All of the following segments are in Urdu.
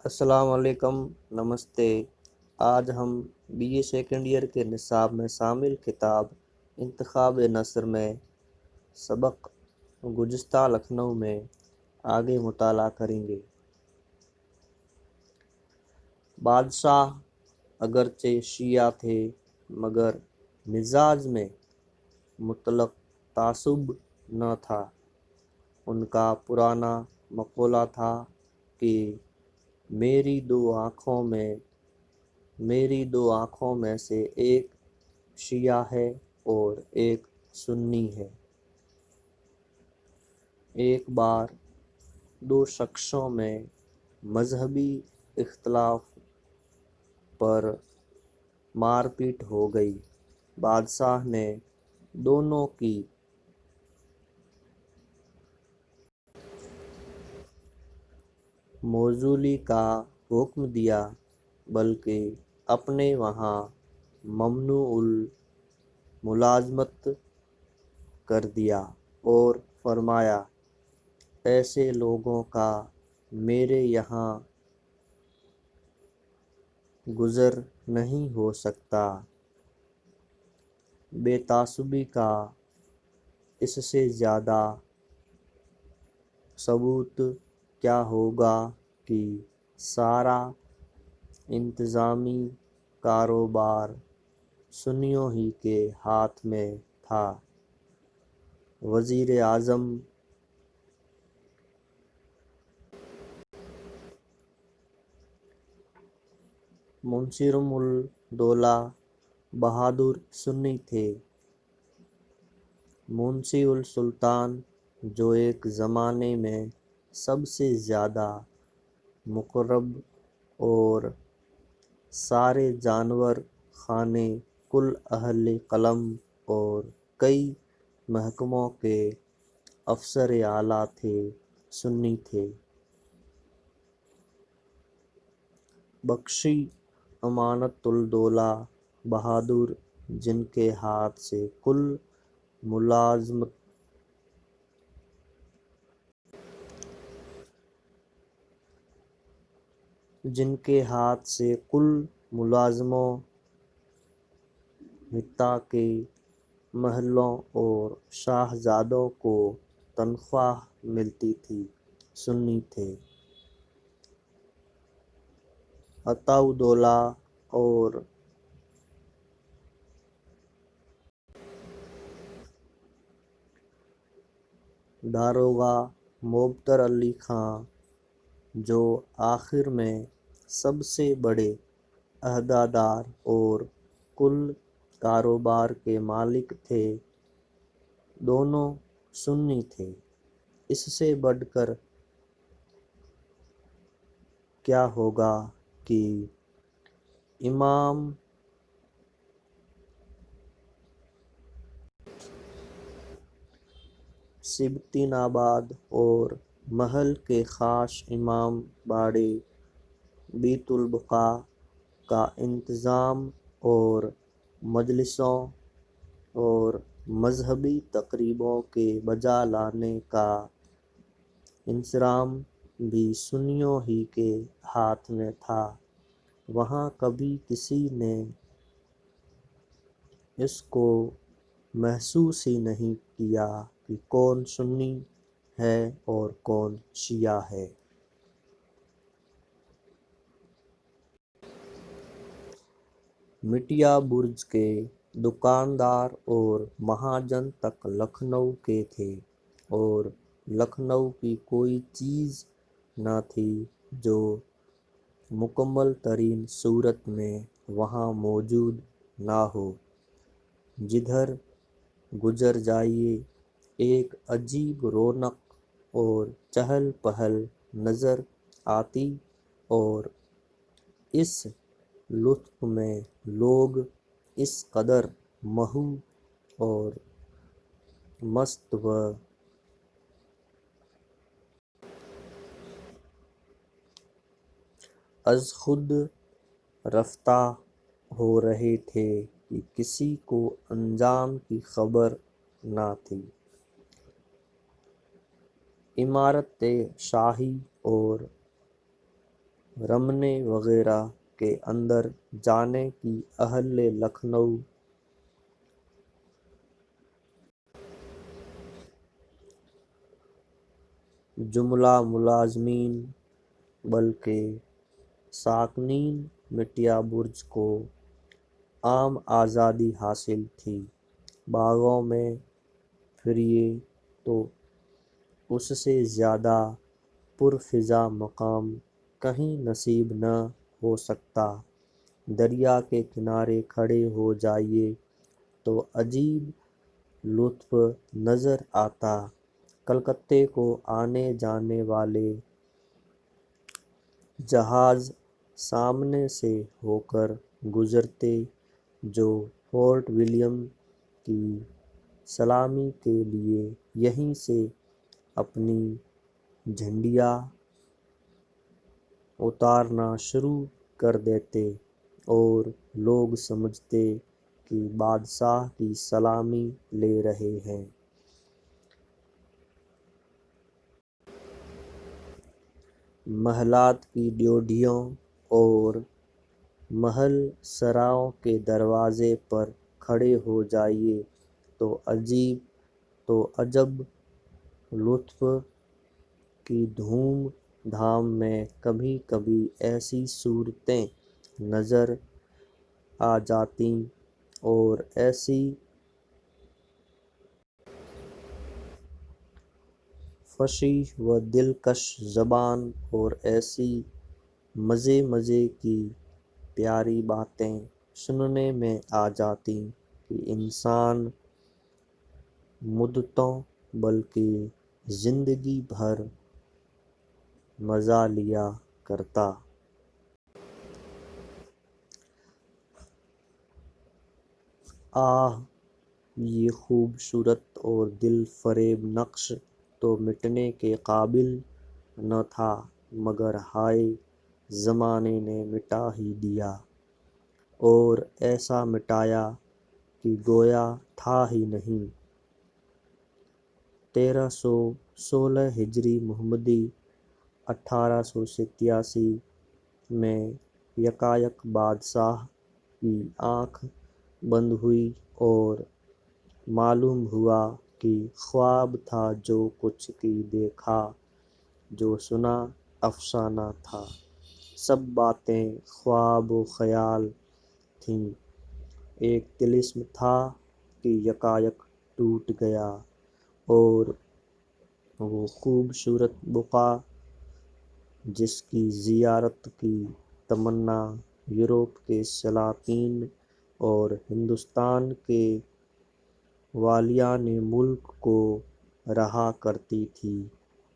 السلام علیکم، نمستے۔ آج ہم بی اے سیکنڈ ایئر کے نصاب میں شامل کتاب انتخاب نثر میں سبق گزشتہ لکھنؤ میں آگے مطالعہ کریں گے۔ بادشاہ اگرچہ شیعہ تھے مگر مزاج میں مطلق تعصب نہ تھا۔ ان کا پرانا مقولہ تھا کہ میری دو آنکھوں میں سے ایک شیعہ ہے اور ایک سنی ہے۔ ایک بار دو شخصوں میں مذہبی اختلاف پر مار پیٹ ہو گئی۔ بادشاہ نے دونوں کی معزولی کا حکم دیا بلکہ اپنے وہاں ممنوع الملازمت کر دیا اور فرمایا ایسے لوگوں کا میرے یہاں گزر نہیں ہو سکتا۔ بے تعصبی کا اس سے زیادہ ثبوت کیا ہوگا کہ سارا انتظامی کاروبار سنیوں ہی کے ہاتھ میں تھا۔ وزیر اعظم منصرم الدولہ بہادر سنی تھے۔ منشی السلطان جو ایک زمانے میں سب سے زیادہ مقرب اور سارے جانور خانے کل اہل قلم اور کئی محکموں کے افسر اعلیٰ تھے، سنی تھے۔ بخشی امانت الدولہ بہادر جن کے ہاتھ سے کل ملازموں حتیٰ کہ محلوں اور شہزادوں کو تنخواہ ملتی تھی، سنی تھے۔ عطاءالدولہ اور داروغہ مبتر علی خاں جو آخر میں سب سے بڑے عہدیدار اور کل کاروبار کے مالک تھے، دونوں سنی تھے۔ اس سے بڑھ کر کیا ہوگا کہ امام سبطین آباد اور محل کے خاص امام باڑے بیت البقاء کا انتظام اور مجلسوں اور مذہبی تقریبوں کے بجا لانے کا انصرام بھی سنیوں ہی کے ہاتھ میں تھا۔ وہاں کبھی کسی نے اس کو محسوس ہی نہیں کیا کہ کون سنی ہے اور کون شیعہ ہے۔ مٹیا برج کے دکاندار اور مہاجن تک لکھنؤ کے تھے اور لکھنؤ کی کوئی چیز نہ تھی جو مکمل ترین صورت میں وہاں موجود نہ ہو۔ جدھر گزر جائیے ایک عجیب رونق اور چہل پہل نظر آتی اور اس لطف میں لوگ اس قدر محو اور مست و از خود رفتہ ہو رہے تھے کہ کسی کو انجام کی خبر نہ تھی۔ عمارت شاہی اور رمنے وغیرہ کے اندر جانے کی اہل لکھنؤ جملہ ملازمین بلکہ ساکنین مٹیا برج کو عام آزادی حاصل تھی۔ باغوں میں پھریے تو اس سے زیادہ پرفضا مقام کہیں نصیب نہ ہو سکتا۔ دریا کے کنارے کھڑے ہو جائیے تو عجیب لطف نظر آتا۔ کلکتے کو آنے جانے والے جہاز سامنے سے ہو کر گزرتے جو فورٹ ولیم کی سلامی کے لیے یہیں سے اپنی جھنڈیاں اتارنا شروع کر دیتے اور لوگ سمجھتے کہ بادشاہ کی سلامی لے رہے ہیں۔ محلات کی ڈیوڈھیوں اور محل سراؤں کے دروازے پر کھڑے ہو جائیے تو عجب لطف کی دھوم دھام میں کبھی کبھی ایسی صورتیں نظر آ جاتیں اور ایسی فصیح و دلکش زبان اور ایسی مزے کی پیاری باتیں سننے میں آ جاتیں کہ انسان مدتوں بلکہ زندگی بھر مزہ لیا کرتا۔ آہ! یہ خوبصورت اور دل فریب نقش تو مٹنے کے قابل نہ تھا، مگر ہائے زمانے نے مٹا ہی دیا، اور ایسا مٹایا کہ گویا تھا ہی نہیں۔ 1316 ہجری محمدی 1887 میں یکایک بادشاہ کی آنکھ بند ہوئی اور معلوم ہوا کہ خواب تھا جو کچھ کی دیکھا، جو سنا افسانہ تھا، سب باتیں خواب و خیال تھیں۔ ایک طلسم تھا کہ یکایک ٹوٹ گیا اور وہ خوبصورت بقعہ جس کی زیارت کی تمنا یورپ کے سلاطین اور ہندوستان کے والیان ملک کو رہا کرتی تھی،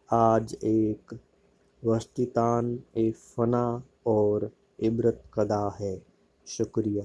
آج ایک وسطیطان فنا اور عبرت کدہ ہے۔ شکریہ۔